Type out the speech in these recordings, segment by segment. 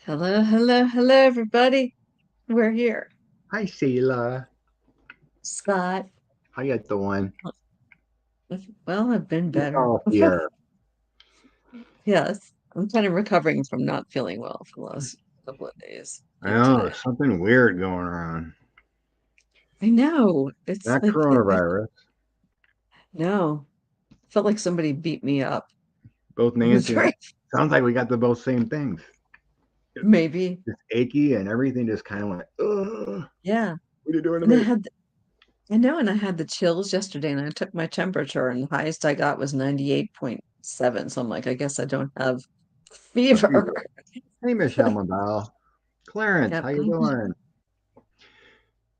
Hello, hello, hello, everybody. We're here. Hi, Sheilah. Scott. How you doing? Well, I've been You're better. all here. Yes. I'm kind of recovering from not feeling well for the last couple of days I and know, today. there's something weird going around. I know. It's Not like coronavirus. no. Felt like somebody beat me up. Both It was Nancy and I. very Sounds like we got the both same things. maybe. Just achy and everything just kind of went, ugh, Yeah. what are you doing to And me? I know, and I had the chills yesterday and I took my temperature and the highest I got was 98.7. So I'm like, I guess I don't have A fever. fever. Hey, Michelle Mabel. Clarence, how Yep. you doing?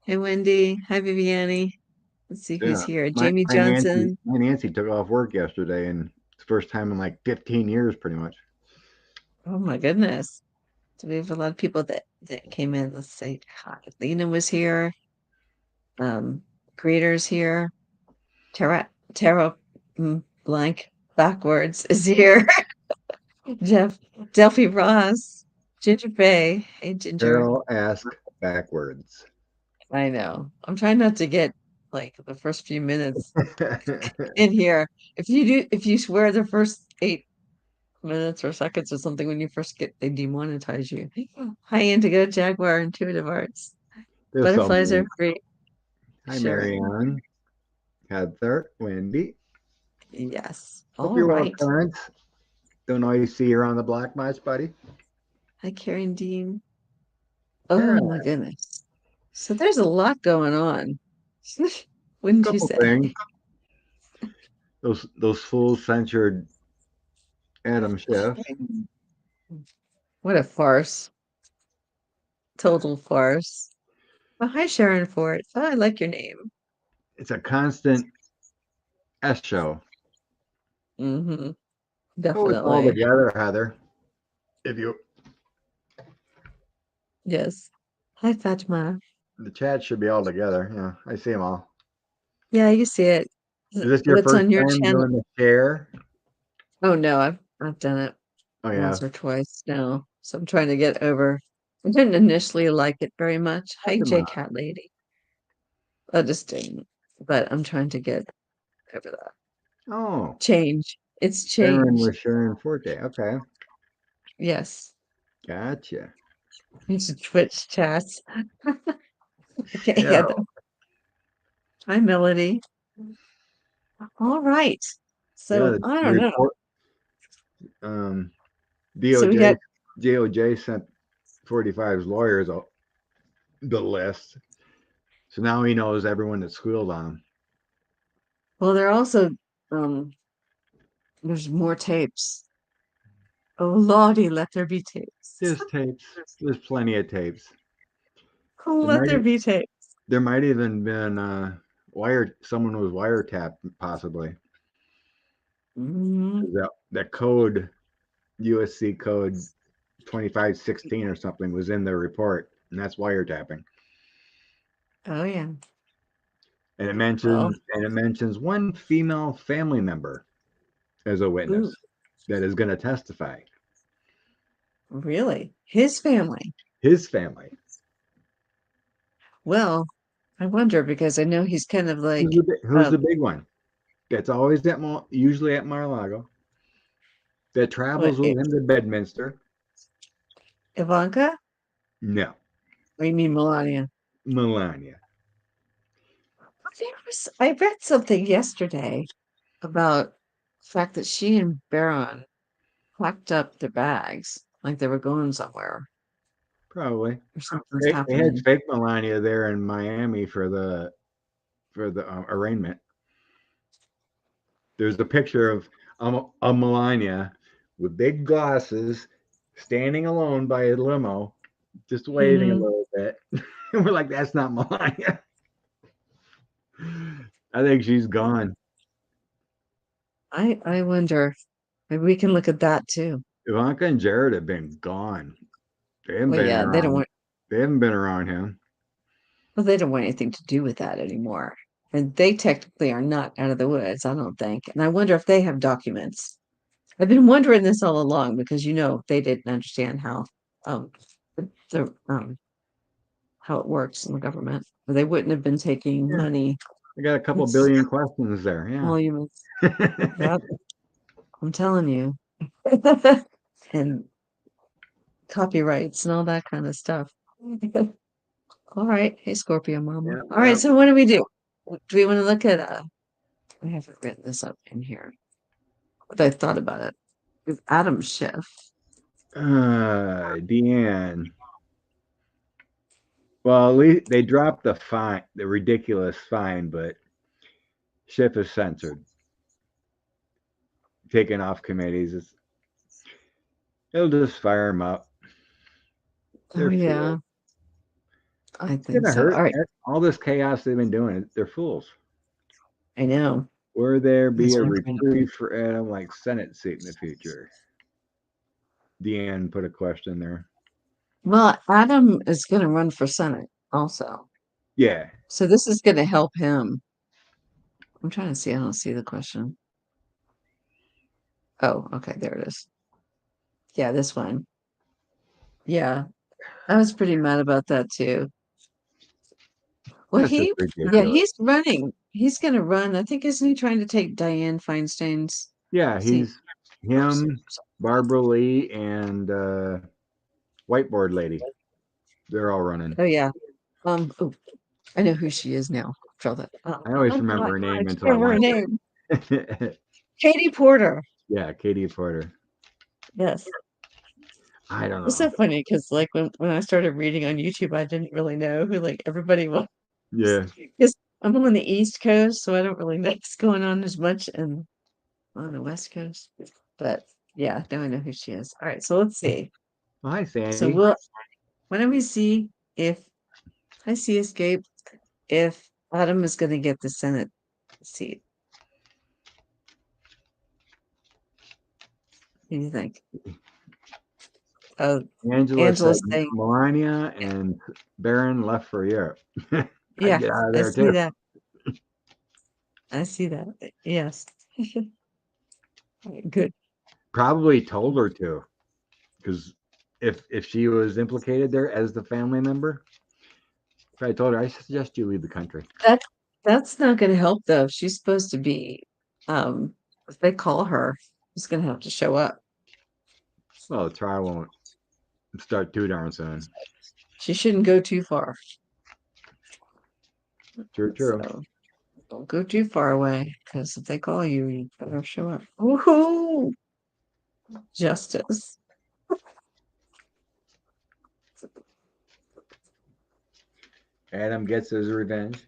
Hey, Wendy. Hi, Viviani. Let's see who's Yeah. here. My, Jamie my Nancy Johnson. my Nancy took off work yesterday and it's the first time in like 15 years pretty much. Oh my goodness. So we have a lot of people that came in. Let's say hi. Lena was here. Um, Creators here. Tara blank backwards is here. Jeff Delphi Ross. Ginger Bay. Hey Ginger. Carol ask backwards. I know. I'm trying not to get like the first few minutes in here. If you swear the first 8 minutes or seconds or something when you first get they demonetize you. Hi Indigo, Jaguar, Intuitive Arts. There's so Butterflies many. are free. Hi, Sharing. Marianne, Heather, Wendy. Yes. Hope All you're well, right. Clarence. Don't always see you around the block much, buddy. Hi Karen Dean. Oh Karen, my goodness. So there's a lot going on. Wouldn't you couple say? things. Those fools censored Adam Schiff. What a farce. Total farce. Oh, hi Sharon Ford. Oh, I like your name. It's a constant S show. Mm-hmm. Oh, it's all Definitely. together, Heather. If you Yes. Hi Fatima. the chat should be all together. Yeah, I see them all. Yeah, you see it. Is this your What's first on your time channel? doing the share? Oh no, I've done it Oh yeah, once or twice now. So I'm trying to get over. I didn't initially like it very much. Hi, J Fatima. Cat Lady. I just didn't. But I'm trying to get over that. Oh, Change. It's Sharon change. with Sharon Forte. Okay, Yes. gotcha. It's a Twitch chats. Okay, Yeah, Heather. Hi, Melody. All right. yeah. So I The don't know. report. Um, So we DOJ got DOJ sent 45's lawyers the list, so now he knows everyone that squealed on him. well, there are also um there's more tapes. Oh Lordy, let there be tapes. There's tapes. There's plenty of tapes. Oh, There let might there be tapes. there might even been someone was wiretapped possibly. Mhm. That code USC code 2516 or something was in the report, and that's wiretapping. Oh yeah. And Well, it mentions one female family member as a ooh, witness that is going to testify. really? His family. His family. Well, I wonder because I know he's kind of like Who's the big one? That's always usually at Mar-a-Lago. That what travels with him to Bedminster. Ivanka? No, Or you mean Melania? Melania. I read something yesterday about the fact that she and Baron packed up their bags like they were going somewhere Probably. or something's They had happening. fake Melania there in Miami for the arraignment. There's a picture of Melania with big glasses, standing alone by a limo, just waving a Hmm. little bit. And we're like, that's not Melania. I think she's gone. I wonder. Maybe we can look at that too. Ivanka and Jared have been gone. They haven't Well, been yeah, they don't around. want They haven't been around him. well, they don't want anything to do with that anymore. And they technically are not out of the woods, I don't think. And I wonder if they have documents. I've been wondering this all along because they didn't understand how um the how it works in the government. They wouldn't have been taking Yeah, money. I got a couple It's billion questions there. emoluments. Yeah. Yep, I'm telling you. And copyrights and all that kind of stuff. All right. Hey, Scorpio Mama. Yeah, All right. yeah. So what do we do? Do we want to look at I haven't written this up in here, but I thought about it. With Adam Schiff. Deanne. Well, at least they dropped the fine, the ridiculous fine, but Schiff is censored, taken off committees. It'll just fire him up. Oh They're yeah, fools. I It's think gonna so. hurt. All right. All this chaos they've been doing, they're fools. I know. Will there be That's a what I'm trying to. reprieve for Adam like Senate seat in the future? Deanne put a question there. Well, Adam is going to run for Senate also. Yeah. So this is going to help him. I'm trying to see. I don't see the question. Oh, okay. There it is. Yeah, this one. Yeah, I was pretty mad about that too. Well, That's just yeah, ridiculous. he's running. He's going to run. I think isn't he trying to take Dianne Feinstein's Yeah, seat? he's him, Barbara Lee, and Whiteboard Lady. They're all running. Oh yeah. Oh, I know who she is now. Draw that. I always Oh remember God, her I name can't until I remember her watched name. it. Katie Porter. Yeah, Katie Porter. Yes. I don't It's know. so funny because like when I started reading on YouTube, I didn't really know who like everybody was. Yeah. Because I'm on the East Coast, so I don't really know what's going on as much on the West Coast. But yeah, now I know who she is. All right, so let's see. Well, hi, So Sandy. why don't we see if I see Escape if Adam is going to get the Senate seat? What do you think? Oh, Angela said Angela's saying, Melania and Barron left for Europe. I'd yeah, get out of I there see too. that. I see that. Yes. Good. Probably told her to, because if she was implicated there as the family member, I told her I suggest you leave the country. That that's not going to help though. If she's supposed to be, if they call her, she's going to have to show up. Well, the trial won't start too darn soon. She shouldn't go too far. True, true. So don't go too far away because if they call you, you better show up. Woohoo! Justice. Adam gets his revenge.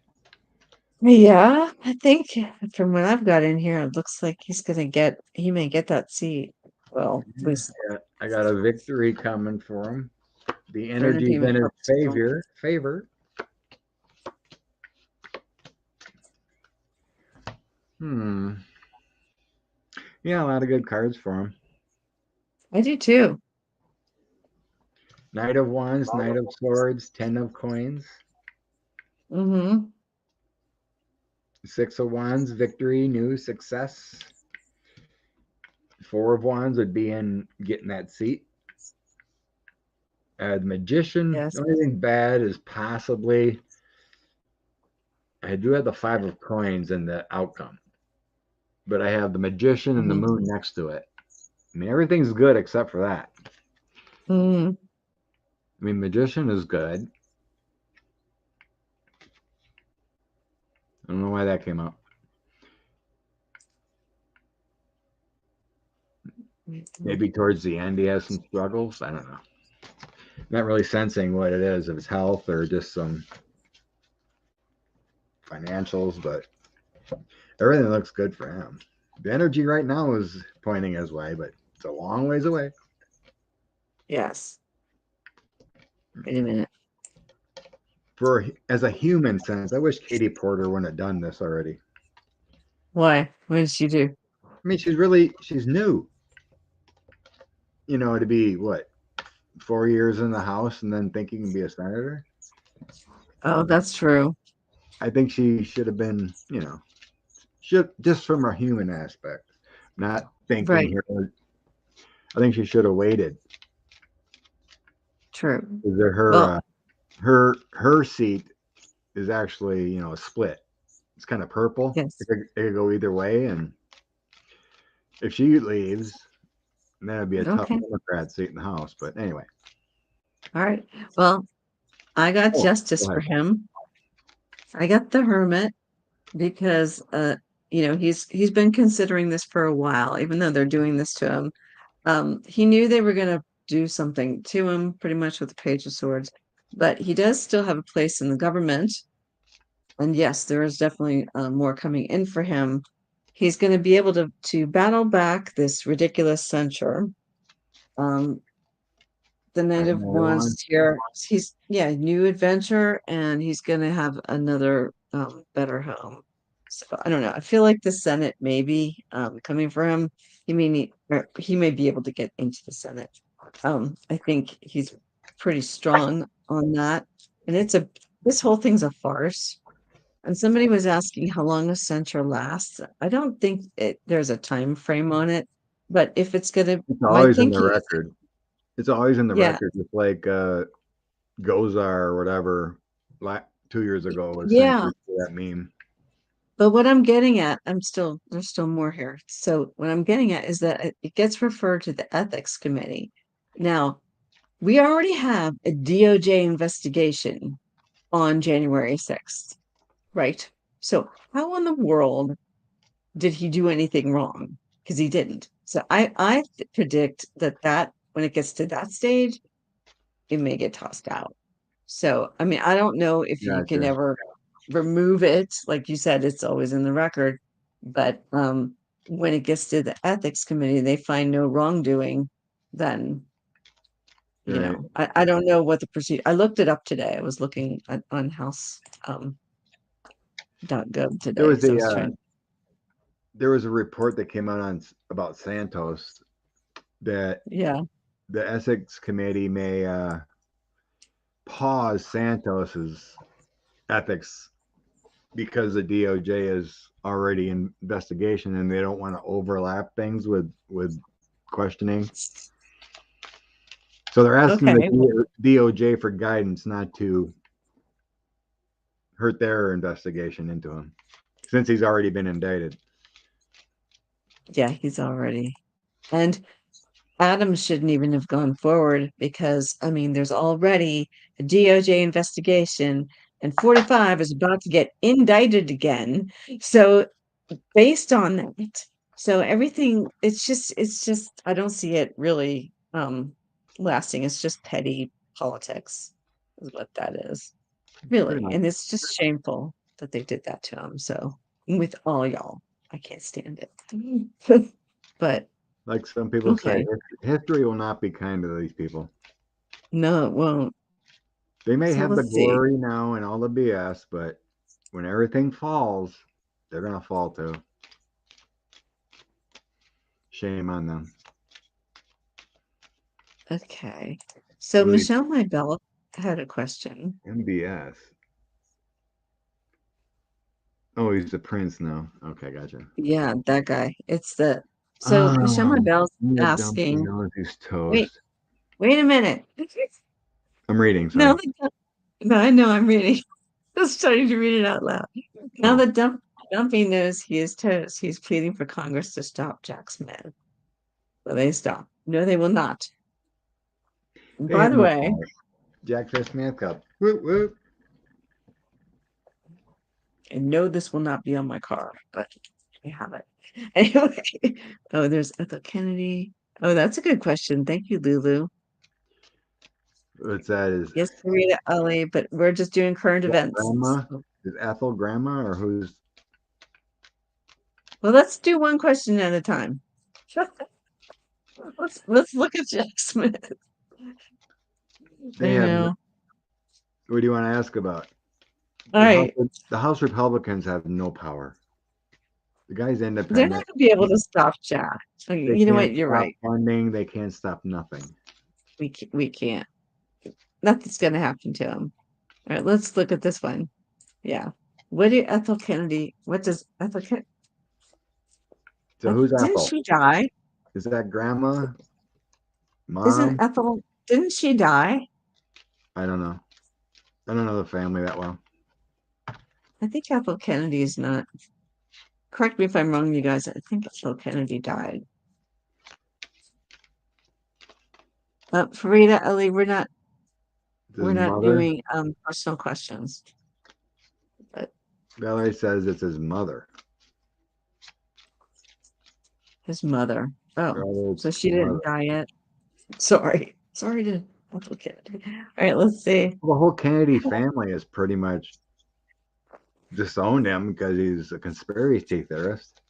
Yeah, I think from what I've got in here, it looks like he may get that seat. Well, at least I got a victory coming for him. The for energy's entertainment in his purposes. favor. Hmm. Yeah, a lot of good cards for him. I do too. Knight of Wands, Knight of Swords, Ten of Coins, Mm-hmm. Six of Wands, victory, new success. Four of Wands would be in getting that seat. The Magician, Yes. the only thing bad is possibly I do have the Five of Coins in the outcome, but I have the Magician and the Mm-hmm. Moon next to it. I mean, everything's good except for that. Mm-hmm. I mean, Magician is good. I don't know why that came up. Maybe towards the end he has some struggles. I don't know. Not really sensing what it is, if it's health or just some financials, but everything looks good for him. The energy right now is pointing his way, but it's a long ways away. Yes. Wait a minute. For as a human sense, I wish Katie Porter wouldn't have done this already. Why? What did she do? I mean, she's new. You know, to be what 4 years in the House and then thinking to be a senator. Oh, that's true. I think she should have been, should just from a human aspect, not thinking Right. here. I think she should have waited. true. They're Well, her seat is actually split. It's kind of purple. yes. It could go either way, and if she leaves, then it'd be a tough Okay. Democrat seat in the House. But anyway, All right. Well, I got oh, justice go for ahead. him. I got the hermit because he's been considering this for a while, even though they're doing this to him. He knew they were gonna do something to him pretty much with the Page of Swords, but he does still have a place in the government. And yes, there is definitely more coming in for him. He's going to be able to battle back this ridiculous censure. Um, the Knight Got of another one. Wands here. He's new adventure, and he's going to have another better home. So I don't know. I feel like the Senate maybe coming for him. He may need, or he may be able to get into the Senate. I think he's pretty strong on that, and this whole thing's a farce. And somebody was asking how long a censure lasts. I don't think there's a time frame on it, but if it's gonna, It's my always in the thinking is, record. It's always in the yeah, record. It's like Gozar or whatever. 2 years ago was yeah. censored for that meme. But what I'm getting at, there's still more here. So what I'm getting at is that it gets referred to the ethics committee. Now, we already have a DOJ investigation on January 6th, right? So how in the world did he do anything wrong? Because he didn't. So I predict that when it gets to that stage, it may get tossed out. So I mean, I don't know if you can Gotcha. ever remove it. Like you said, it's always in the record. But when it gets to the ethics committee, they find no wrongdoing, then Right. I don't know what the procedure. I looked it up today. I was looking on House .gov There today was because I a was trying. there was a report that came out on about Santos that Yeah. the ethics committee may pause Santos's ethics because the DOJ is already in investigation and they don't want to overlap things with questioning. So they're asking Okay. Well, the DOJ for guidance not to hurt their investigation into him since he's already been indicted. yeah, he's already. And Adam shouldn't even have gone forward because, I mean, there's already a DOJ investigation, and 45 is about to get indicted again. So, based on that, so everything, it's just, I don't see it really lasting. It's just petty politics, is what that is, Pretty really. much. And it's just shameful that they did that to him. So, with all y'all, I can't stand it. But, Like some people say, okay. history will not be kind to these people. No, it won't. They may So have the let's see. glory now and all the BS, but when everything falls, they're gonna fall too. Shame on them. Okay. So What do Michelle Mybell had a question. MBS? Oh, he's the prince now. Okay, gotcha. Yeah, that guy. It's the so Michelle Oh, Mybell's the dumpy asking, knows he's wait, toast. wait a minute. I'm reading, Now sorry. that no, I know I'm reading. I was starting to read it out loud. Now Oh, that Dumpy knows he is toast, he's pleading for Congress to stop Jack Smith. Will they stop? No, they will not. And they by have the no way, power. Jack Fist Man Cup. Whoop, whoop. I know this will not be on my car, but I have it. Anyway, oh, there's Ethel Kennedy. Oh, that's a good question. Thank you, Lulu. What's that? Yes, Rita Ali, but we're just doing current That events. grandma? So- Is Ethel grandma or who's? well, let's do one question at a time. Let's look at Jack Smith. They I have. know. What do you want to ask about? All right. The House Republicans have no power. The guy's They're not independent. gonna be able to stop Jack. They You know can't what? You're stop right. funding. They can't stop nothing. We can't. Nothing's gonna happen to him. All right, let's look at this one. Yeah. What do Ethel Kennedy? What does Ethel Kennedy? So who's Didn't Ethel? she die? Is that grandma, Isn't mom? Ethel? Didn't she die? I don't know. I don't know the family that well. I think Ethel Kennedy is not. Correct me if I'm wrong, you guys. I think Ethel Kennedy died. Farida, Ali, His we're not mother. doing personal questions, but Valerie says it's his mother. his mother. Oh, Robert's so she mother. didn't die yet. Sorry to Ethel Kennedy. All right, let's see. The whole Kennedy family has pretty much disowned him because he's a conspiracy theorist.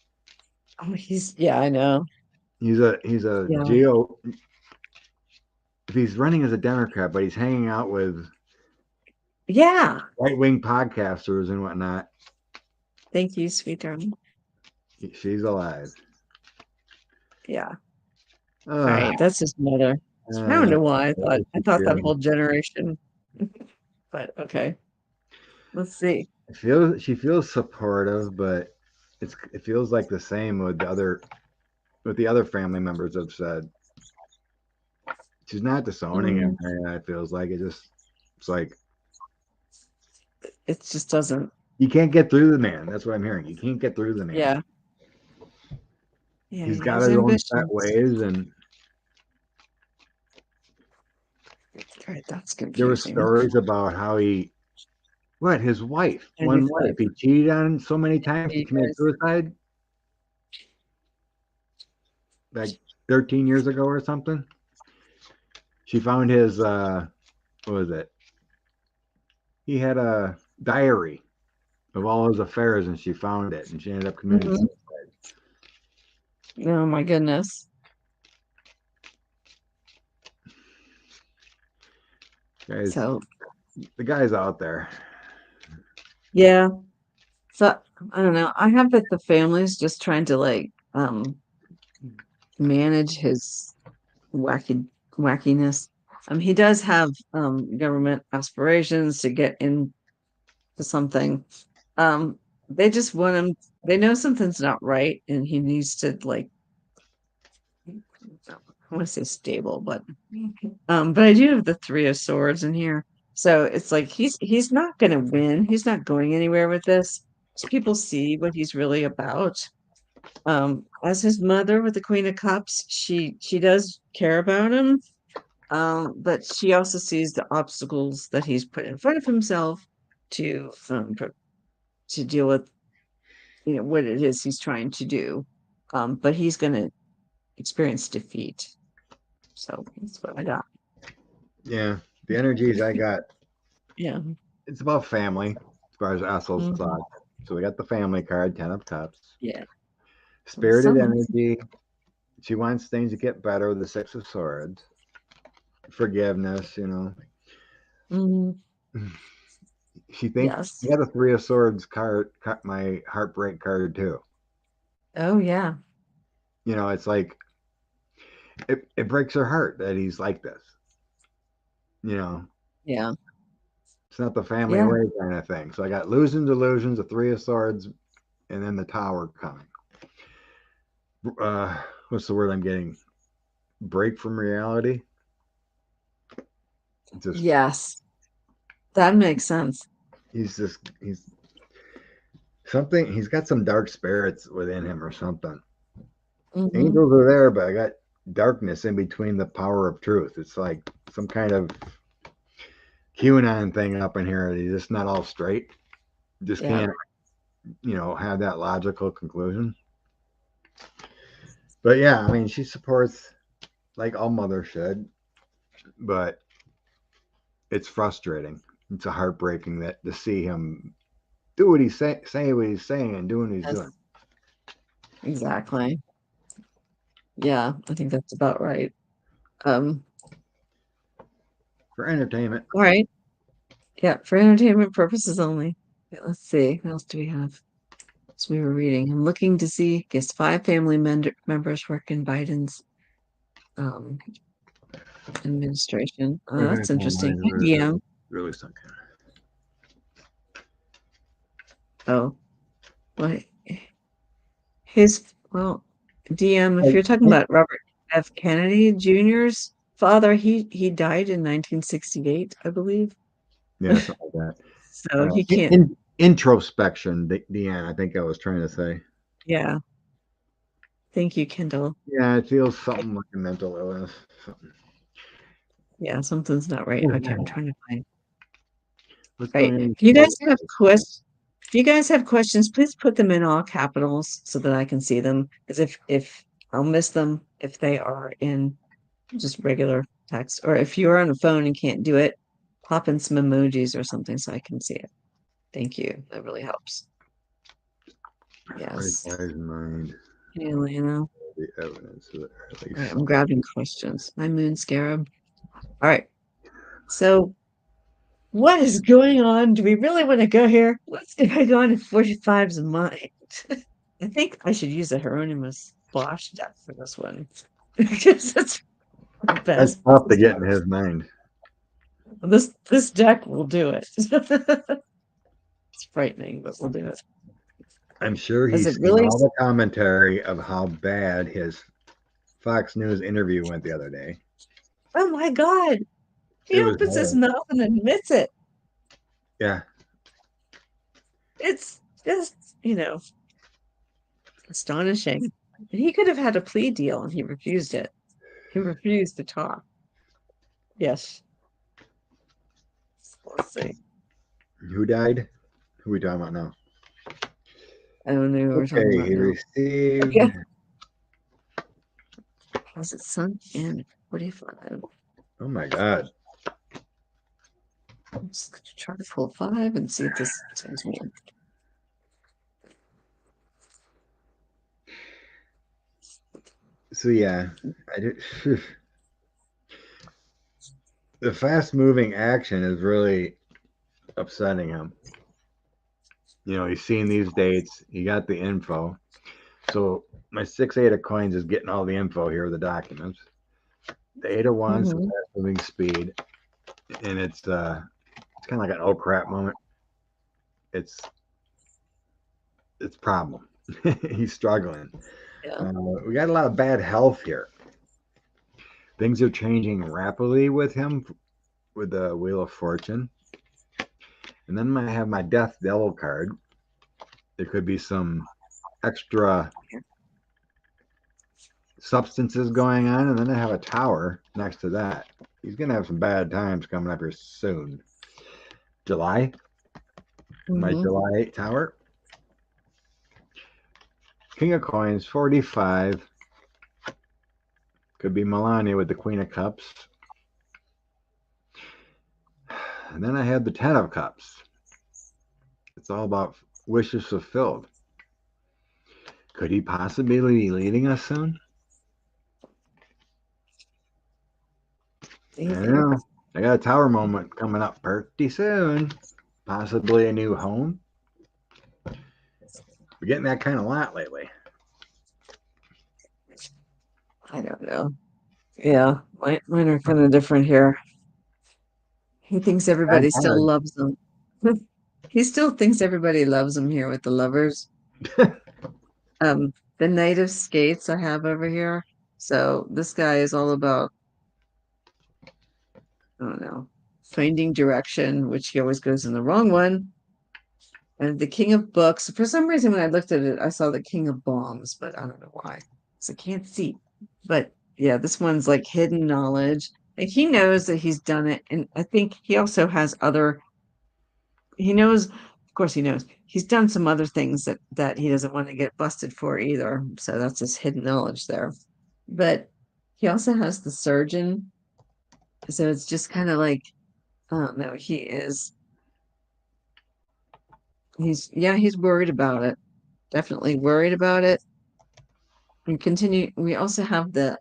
Oh, yeah, I know. He's a Yeah, geo. If he's running as a Democrat, but he's hanging out with yeah. right wing podcasters and whatnot. Thank you, sweet darling. She's alive. Yeah. All Uh, right, that's his mother. I don't uh, know why I thought that feeling? whole generation, but okay. Let's see. She feels supportive, but it feels like the same with the other family members have said. She's not disowning him. Mm, It feels like it's like it just doesn't. you can't get through the man. That's what I'm hearing. You can't get through the man. Yeah, yeah. He's He got has his own set ambitions. ways, and All right, that's there were confusing. stories about how his wife, And one his wife, life. he cheated on so many times he You committed guys. suicide, like 13 years ago or something. She found his what was it? He had a diary of all his affairs, and she found it, and she ended up committing Mhm. suicide. Oh my goodness. Guys, So the guy's out there. yeah. So I don't know. I have that the family's just trying to manage his wacky wackiness. He does have government aspirations to get into something. Um, they just want him. They know something's not right, and he needs to I want to say stable, but I do have the Three of Swords in here, so it's like he's not going to win. He's not going anywhere with this. So people see what he's really about. As his mother with the Queen of Cups, she does care about him. But she also sees the obstacles that he's put in front of himself to to deal with, what it is he's trying to do. But he's going to experience defeat. So that's what I got. Yeah, the energies I got. Yeah. It's about family, as far as Essel's Mhm. thought. So we got the family card, 10 of Cups. Yeah. Spirited Some. energy. She wants things to get better with the 6 of Swords. Forgiveness. Mhm. She thinks Yes. I got the 3 of Swords card, my heartbreak card too. Oh yeah. It's like it breaks her heart that he's like this. You know, Yeah. it's not the family Yeah. way kind of thing. So I got losing delusions, the 3 of Swords, and then the Tower coming. What's the word I'm getting? Break from reality. Just Yes. That makes sense. he's something. He's got some dark spirits within him or something. Hmm. Angels are there, but I got darkness in between the power of truth. It's like some kind of QAnon thing up in here. He's just not all straight. Just Yeah. can't, have that logical conclusion. But yeah, I mean, she supports like all mothers should, but it's frustrating. It's a heartbreaking that to see him do what he's say what he's saying and doing what he's doing Yes. Exactly. Yeah. I think that's about right. Um. for entertainment. All right. Yeah. For entertainment purposes only. Okay, let's see. What else do we have? So we were reading. I'm looking to see. Guess 5 family members work in Biden's um administration. That's interesting. Hi, DM. Really sunk Oh, what? His well, DM. If in. you're talking about Robert F. Kennedy Jr.'s. father, he died in 1968, I believe. Yeah, something like that. So he In, can't. in introspection, Deanne, I think I was trying to say. Yeah. Thank you, Kendall. Yeah, it feels something like a mental illness. Something. Yeah, something's not right. Okay, I'm trying to find. Let's go Right. ahead and If you start. guys have questions, if you guys have questions, please put them in all capitals so that I can see them. Because if I'll miss them if they are in just regular text, or if you're on a phone and can't do it, pop in some emojis or something so I can see it. Thank you. That really helps. Yes. 45's mind, Hey, Elena. the evidence, or at All right, least. I'm grabbing questions. My moon scarab. All right. So what is going on? Do we really want to go here? What's going on in 45's mind? I think I should use a Hieronymus Bosch deck for this one because it's the That's best. tough to get in his mind. This deck will do it. It's frightening, but we'll do it. I'm sure Is he's it seen really? all the commentary of how bad his Fox News interview went the other day. Oh my God. It He was opens his horrible. mouth and admits it. Yeah, It's just, astonishing. And he could have had a plea deal and he refused it. He refused to talk. Yes. Let's see. who died? Who are we talking about now? I don't know who we're talking Okay, about he now. received. Yeah. Was it sunk in 45? Oh my God. I'm just going to try to pull 5 and see if this tells me. So yeah, I did. The fast moving action is really upsetting him. He's seeing these dates. He got the info. So my 6-8 of coins is getting all the info here, the documents. The 8 of wands, the Mhm. fast moving speed, and it's kind of like an oh crap moment. It's it's problem. He's struggling. Yeah. We got a lot of bad health here. Things are changing rapidly with him with the Wheel of Fortune. And then I have my Death Devil card. There could be some extra substances going on. And then I have a tower next to that. He's going to have some bad times coming up here soon. July, my Hmm. July 8 tower. King of Coins, 45. Could be Melania with the Queen of Cups. And then I have the Ten of Cups. It's all about wishes fulfilled. Could he possibly be leading us soon? Do I you don't think? know. I got a tower moment coming up pretty soon. Possibly a new home. We're getting that kind of lot lately. I don't know. Yeah, mine are kind of different here. He thinks Bad everybody still card. loves him. He still thinks everybody loves him here with the lovers. The Knight of Skates I have over here. So this guy is all about, I don't know, finding direction, which he always goes in the wrong one. And the King of Books. For some reason, when I looked at it, I saw the King of Bombs, but I don't know why. So I can't see. But yeah, this one's like hidden knowledge. Like he knows that he's done it. And I think he also has other, he knows, of course he knows, he's done some other things that he doesn't want to get busted for either. So that's his hidden knowledge there. But he also has the surgeon. So it's just kind of like, I don't know, he's worried about it. Definitely worried about it. And continue. We also have the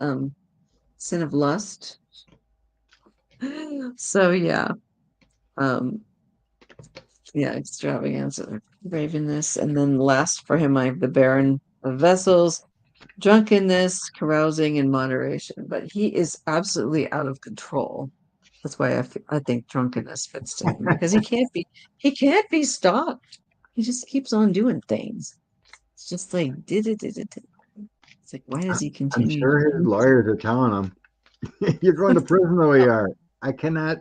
sin of lust. So um, yeah, extravagance, ravenness, and then last for him, I have the Baron of Vessels, drunkenness, carousing, and moderation. But he is absolutely out of control. That's why I think drunkenness fits to him because he can't be stopped. He just keeps on doing things. It's just like did it. It's like why does he I'm continue to sure his do? lawyers are telling him. You're going to prison the way you are. I cannot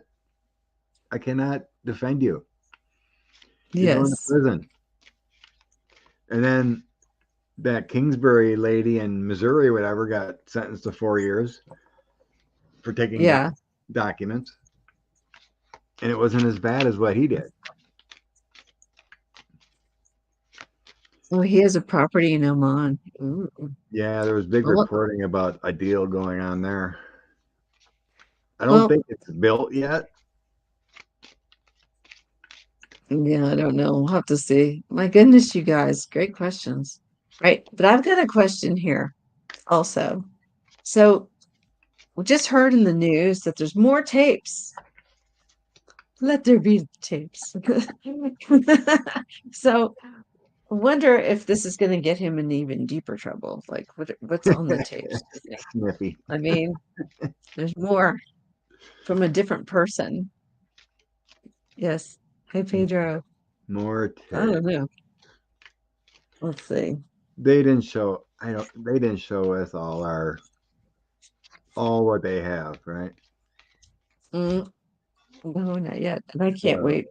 I cannot defend you. You're going to Yes. prison. And then that Kingsbury lady in Missouri, whatever, got sentenced to 4 years for taking Yeah. documents, and it wasn't as bad as what he did. Oh, he has a property in Oman. Ooh. Yeah, there was big Well, reporting about a deal going on there. I don't well, think it's built yet. yeah, I don't know. We'll have to see. My goodness, you guys, great questions. Right. But I've got a question here also. So we just heard in the news that there's more tapes. Let there be tapes. So I wonder if this is going to get him in even deeper trouble. Like, what's on the tapes? Do you think? Snippy. I mean, there's more from a different person. Yes. Hey, Pedro. More I tape. don't know. Let's see. They didn't show. I don't. They didn't show us all what they have, right? Mm, no, not yet. And I can't So wait.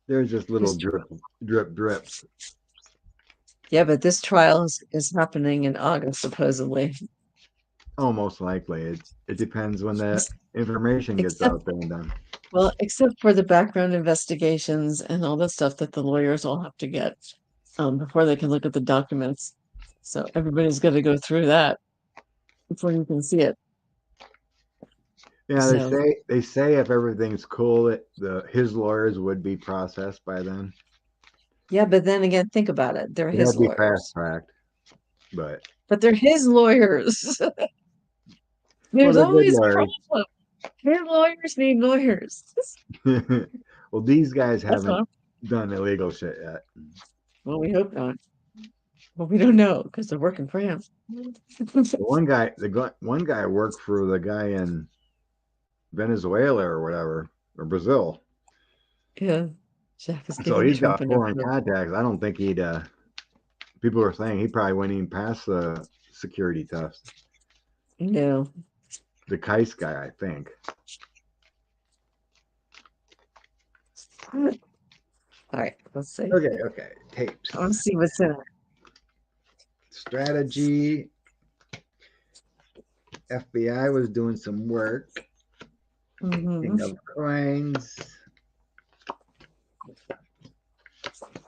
there's just little This, drip, drip, drips. yeah, but this trial is happening in August, supposedly. Oh, most likely. It depends when that Ex- information gets Except, out there and done. well, except for the background investigations and all the stuff that the lawyers all have to get before they can look at the documents. So everybody's got to go through that before you can see it. Yeah, So, they say if everything's cool, the his lawyers would be processed by then. yeah, but then again, think about it. They're It had his to be fast lawyers, tracked, but but they're his lawyers. well, There's they're good always a lawyers. problem. His lawyers need lawyers. Well, these guys That's haven't all. done illegal shit yet. Well, we hope not. Well, we don't know because they're working for him. One guy worked for the guy in Venezuela or whatever, or Brazil. Yeah, Jack is So getting he's Trump got in over foreign here. contacts. I don't think he'd. People were saying he probably wouldn't even pass the security test. No. The Kais guy, I think. All right, let's see. Okay, okay. I want to Tapes. see what's in it. Strategy. FBI was doing some work. Hmm. King of coins.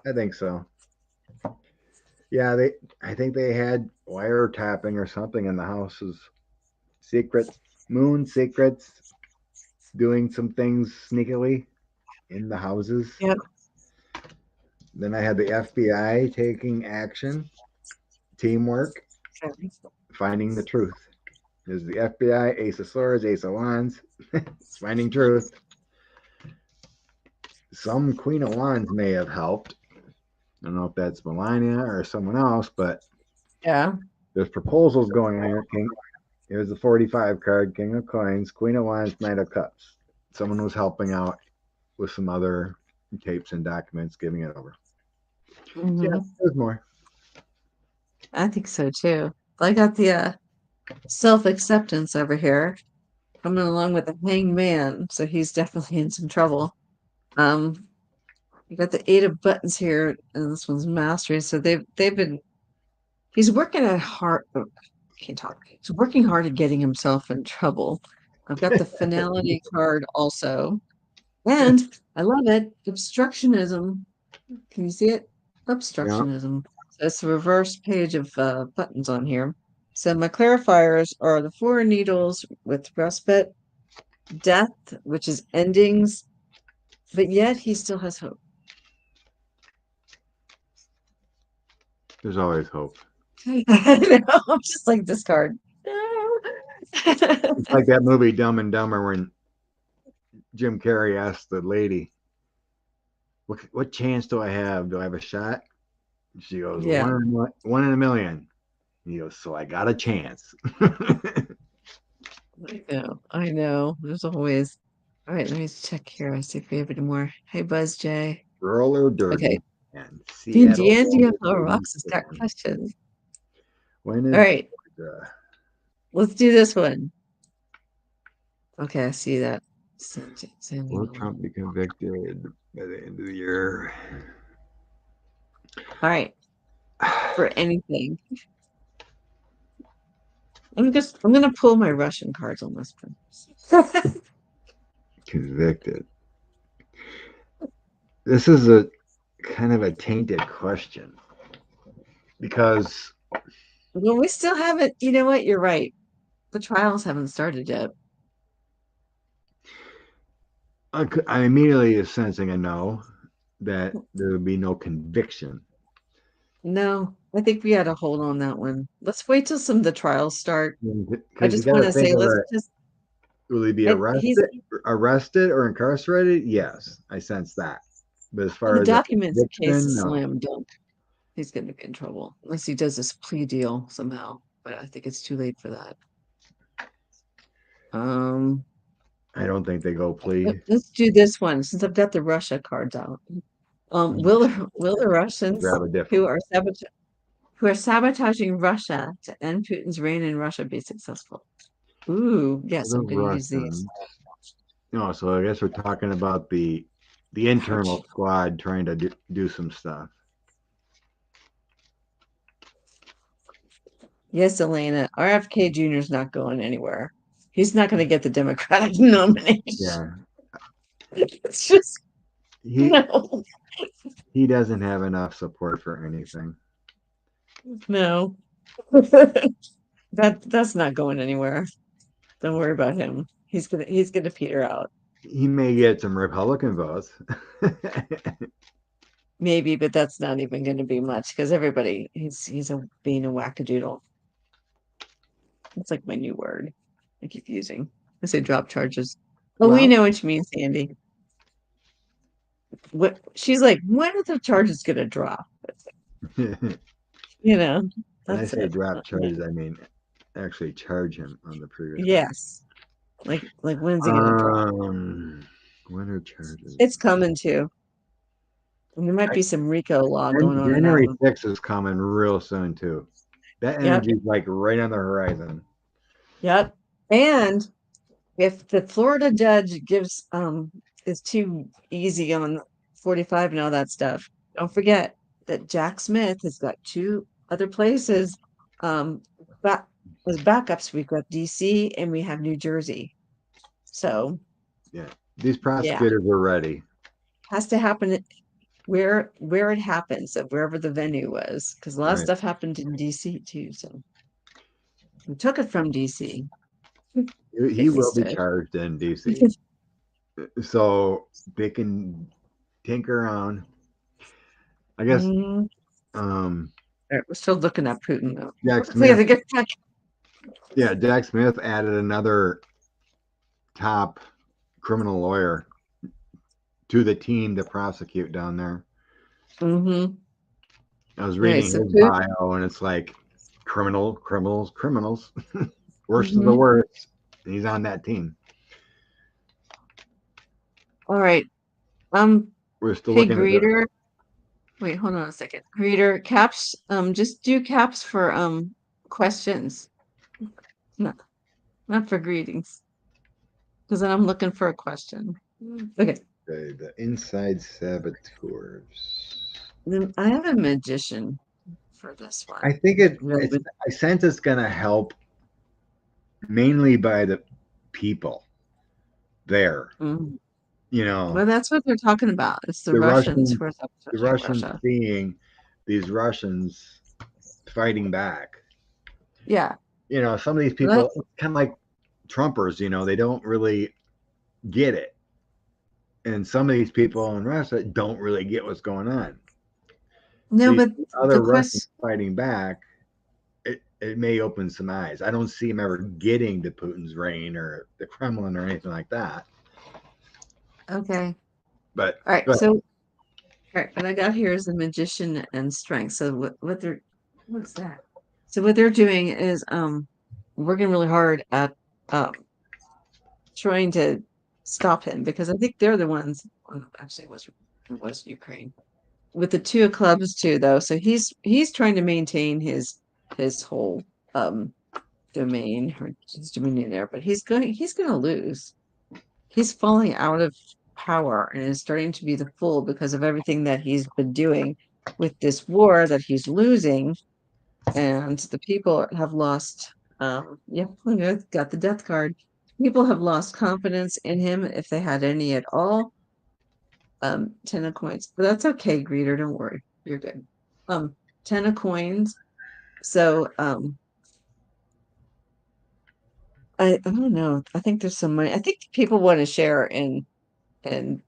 I think so. Yeah, they. I think they had wiretapping or something in the houses. Secrets, moon secrets, doing some things sneakily in the houses. Yep. Then I had the FBI taking action, teamwork, Okay. finding the truth. There's the FBI, Ace of Swords, Ace of Wands, it's finding truth. Some Queen of Wands may have helped. I don't know if that's Melania or someone else, but Yeah. there's proposals going on here. Here's the 45 card, King of Coins, Queen of Wands, Knight of Cups. Someone was helping out with some other tapes and documents, giving it over. Yeah, Hmm. there's more. I think so too. I got the self-acceptance over here coming along with the hanged man, so he's definitely in some trouble. Um, you got the eight of buttons here, and this one's mastery. So they've been he's working at hard. Oh, can't talk. He's working hard at getting himself in trouble. I've got the finality card also, and I love it. Obstructionism. Can you see it? Yeah, Obstructionism. So it's the reverse page of buttons on here. So my clarifiers are the four of needles with respite, death, which is endings, but yet he still has hope. there's always hope. I know, I'm just like this card. It's like that movie Dumb and Dumber when Jim Carrey asked the lady, what chance do I have? Do I have a shot? She goes, Yeah, one in a million. He goes, so I got a chance. I know. I know. There's always. All right, let me check here. I see if we have any more. Hey, Buzz J. Roller Okay. derby and Seattle D'Angelo Roller derby rocks a stack fan. question. When All is right. Georgia? Let's do this one. Okay, I see that. Will Trump be convicted by the end of the year? All right, for anything. I'm gonna pull my Russian cards on this one. Convicted. This is a kind of a tainted question because Well, we still haven't, you know what? You're right. The trials haven't started yet. I immediately is sensing a no, that there would be no conviction. No, I think we had to hold on that one. Let's wait till some of the trials start. I Because you just got want to to think say, of let's it. just, Will he be he's arrested or incarcerated? Yes, I sense that. But as on far the as a documents case conviction, is no. slam dunk. He's going to be in trouble unless he does this plea deal somehow. But I think it's too late for that. Um, I don't think they go plea. let's do this one since I've got the Russia cards out. Will the Russians Grab a who different are sabotaging Russia to end Putin's reign in Russia be successful? Ooh, one. yes, The I'm going to use these. Russians. No, so I guess we're talking about the Ouch. internal squad trying to do some stuff. Yes, Elena, RFK Jr. is not going anywhere. He's not going to get the Democratic nomination. Yeah, It's just he no, he doesn't have enough support for anything. no. That's not going anywhere. Don't worry about him. He's gonna peter out. He may get some Republican votes. Maybe, but that's not even going to be much because everybody being a wackadoodle. It's like my new word I keep using. I say drop charges. Oh, we Well, know what you mean, Sandy. What she's like, when are the charges gonna drop? when You know, I that's say it. drop charges, I mean actually charge him on the previous one. Yes. Like when's he gonna drop? Um, when are charges? It's coming too. And there might be some Rico law going on in that January one. 6th is coming real soon too. That Yep. energy is like right on the horizon. Yep. And if the Florida judge gives is too easy on 45 and all that stuff, don't forget that Jack Smith has got two other places back as backups. We've got DC and we have New Jersey. So Yeah, these yeah, prosecutors are ready. has to happen where it happens, of wherever the venue was, because a lot of Right, stuff happened in DC too. So we took it from DC. he At will least be charged in DC, so they can tinker around. I guess Mm, um, all right, we're still looking at Putin though. Jack We have Smith. to get back. Yeah, Jack Smith added another top criminal lawyer to the team to prosecute down there. Mm-hmm. I was Okay, reading so his Putin. bio, and it's like criminals, worst of the Mhm. worst. And he's on that team. All right. We're still Hey, looking at the. greeter. Wait, hold on a second. Greeter, caps. Just do caps for questions, not not for greetings, because then I'm looking for a question. Okay. The inside saboteurs. Then I have a magician for this I one. think Really it's. would. I sense it's going to help mainly by the people there. Mhm. You know, Well, that's what they're talking about. It's the the Russians Russians, who are the sabotaging Russians Russia. seeing these Russians fighting back. Yeah. Some of these Well, people, kind of like Trumpers, they don't really get it. And some of these people in Russia don't really get what's going on. So no, you but see the other Russians question. fighting back, it may open some eyes. I don't see him ever getting to Putin's reign or the Kremlin or anything like that. Okay. But All right. but So, all right. What I got here is the magician and strength. So what's that? So what they're doing is working really hard at um trying to stop him because I think they're the ones. Actually, it was Ukraine with the two of clubs too, though. So he's trying to maintain his whole um domain or his dominion there, but he's gonna lose. He's falling out of power and is starting to be the fool because of everything that he's been doing with this war that he's losing, and the people have lost. Yeah, look, I've got the death card. People have lost confidence in him if they had any at all. 10 of coins, but that's okay, greeter. Don't worry, you're good. 10 of coins. So, I don't know. I think there's some money. I think people want to share in the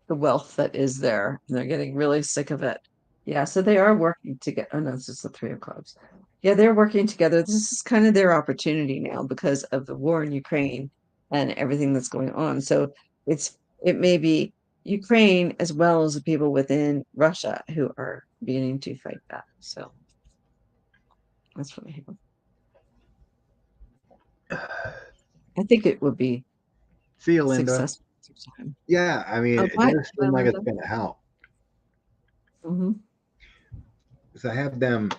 wealth that is there, and they're getting really sick of it. Yeah, so they are working together. Oh no, it's just the 3 of clubs. Yeah, they're working together. This is kind of their opportunity now because of the war in Ukraine and everything that's going on. So it may be Ukraine as well as the people within Russia who are beginning to fight back. So that's what I have. I think it would be See you, Linda. successful through time. Yeah, I mean, Oh, it bye, does bye, seem like it's Linda. going to help. Hmm. Because I have them.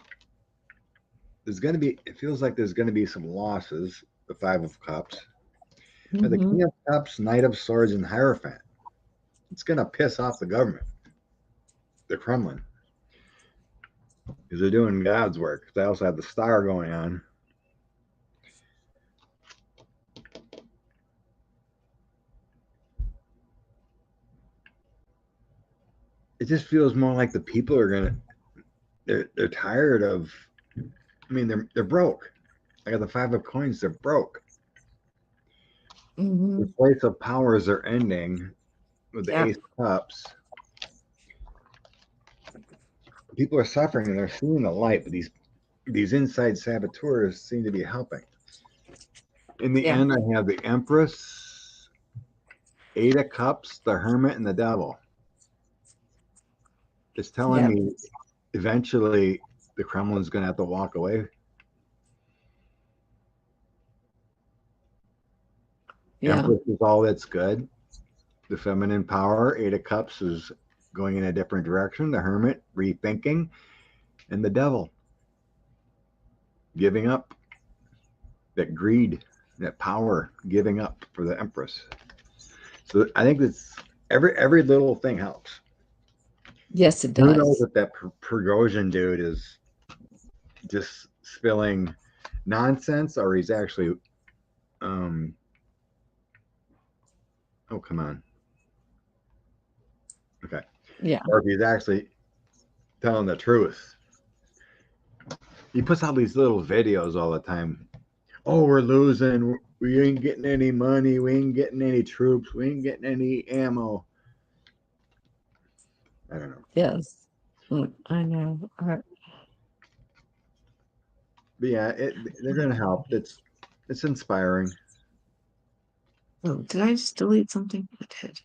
There's going to be. It feels like there's going to be some losses. The Five of Cups, but the Hmm. King of Cups, Knight of Swords, and Hierophant. It's going to piss off the government, the Kremlin, because they're doing God's work. They also have the Star going on. It just feels more like the people are gonna. They're tired of. I mean, they're broke. I got the Five of Coins. They're broke. The Hmm. place of powers are ending with the Yeah, Ace of Cups. People are suffering and they're seeing the light, but these inside saboteurs seem to be helping. In the yeah, end, I have the Empress, Eight of Cups, the Hermit, and the Devil. It's telling yeah, me eventually the Kremlin's going to have to walk away. yeah, Empress is all that's good. The feminine power, Eight of Cups, is going in a different direction. The Hermit, rethinking, and the Devil, giving up. That greed, that power, giving up for the Empress. So I think it's every little thing helps. yes, it Who knows does. if that Prigozhin dude is just spilling nonsense or he's actually, um, oh, come on. Okay. Yeah, Or if he's actually telling the truth. He puts out these little videos all the time. Oh, we're losing. We ain't getting any money. We ain't getting any troops. We ain't getting any ammo. I don't know. yes. I know. But yeah, they're going to help. It's inspiring. Oh, did I just delete something? I did.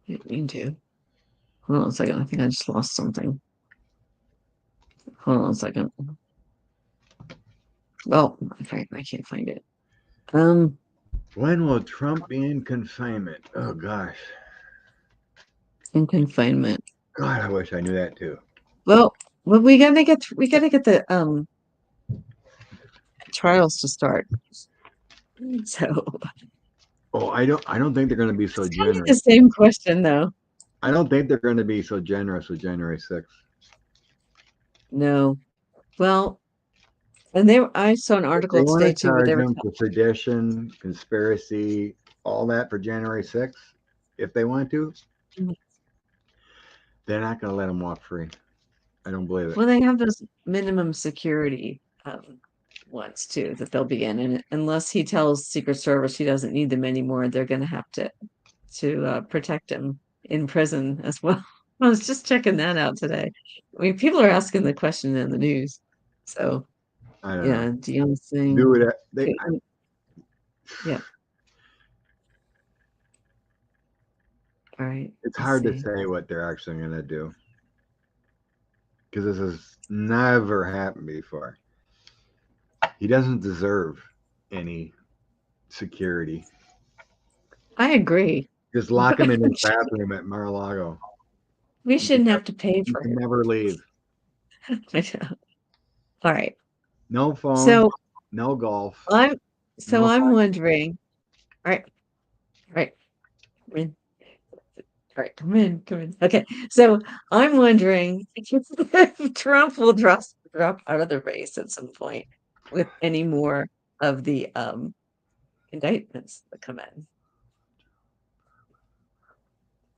I didn't mean to. Hold on a second. I think I just lost something. Hold on a second. Oh, okay, I can't find it. Um, When will Trump be in confinement? Oh gosh, in confinement. God, I wish I knew that too. Well, we gotta get the trials to start. So Oh, I don't think they're going to be so it's kind of the generous. same question though. I don't think they're going to be so generous with January 6th. No. Well, and I saw an If they article want today to too, where charge they were him for sedition, conspiracy, all that for January 6th, if they want to, telling, they're not going to let him walk free. I don't believe it. well, they have those minimum security ones too that they'll be in, and unless he tells Secret Service he doesn't need them anymore, they're going to have to protect him in prison as well. I was just checking that out today. I mean, people are asking the question in the news. So I don't know. yeah, Dion's Do saying, it. yeah, all right, It's let's hard to see. say what they're actually going to do because this has never happened before. He doesn't deserve any security. I agree. Just lock him in his bathroom at Mar-a-Lago. We He can, shouldn't have to pay he for can him. never leave. All right. No phone, So. no golf, I'm so no I'm fun. wondering. All right, all right, come in. All right, come in, come in. Okay, so I'm wondering if Trump will drop out of the race at some point with any more of the indictments that come in.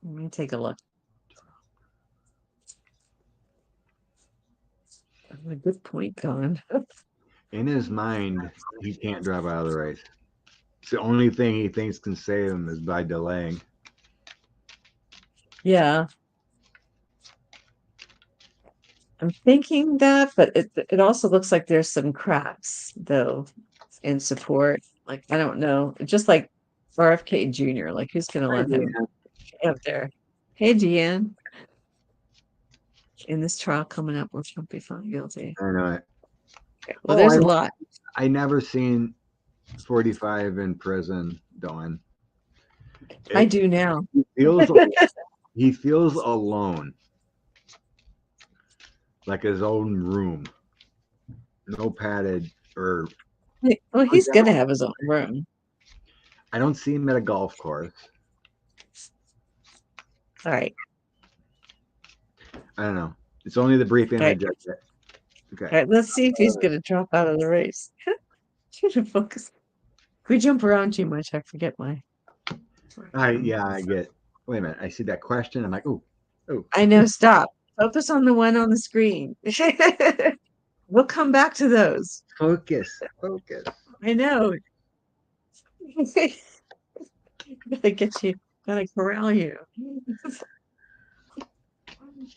Let me take a look. A good point, Don. In his mind, he can't drop out of the race. It's the only thing he thinks can save him is by delaying. Yeah, I'm thinking that, but it also looks like there's some cracks though in support. Like I don't know, just like RFK Jr. Like who's gonna let him up there? Hey, Deanne, in this trial coming up, will Trump be found guilty? I know it. Okay, well, Oh, there's a lot. I never seen 45 in prison, Dawn. I It do now. he feels he feels alone, like his own room, no padded or. Well, he's gonna have his own room. I don't see him at a golf course. All right, I don't know. It's only the brief all right, image. Okay. all right. Let's see if he's gonna drop out of the race. Should have focused. If we jump around too much, I forget my. I get. Wait a minute. I see that question. I'm like, oh, oh. I know. Stop. Focus on the one on the screen. We'll come back to those. Focus, focus. I know. Gotta get you, gotta corral you.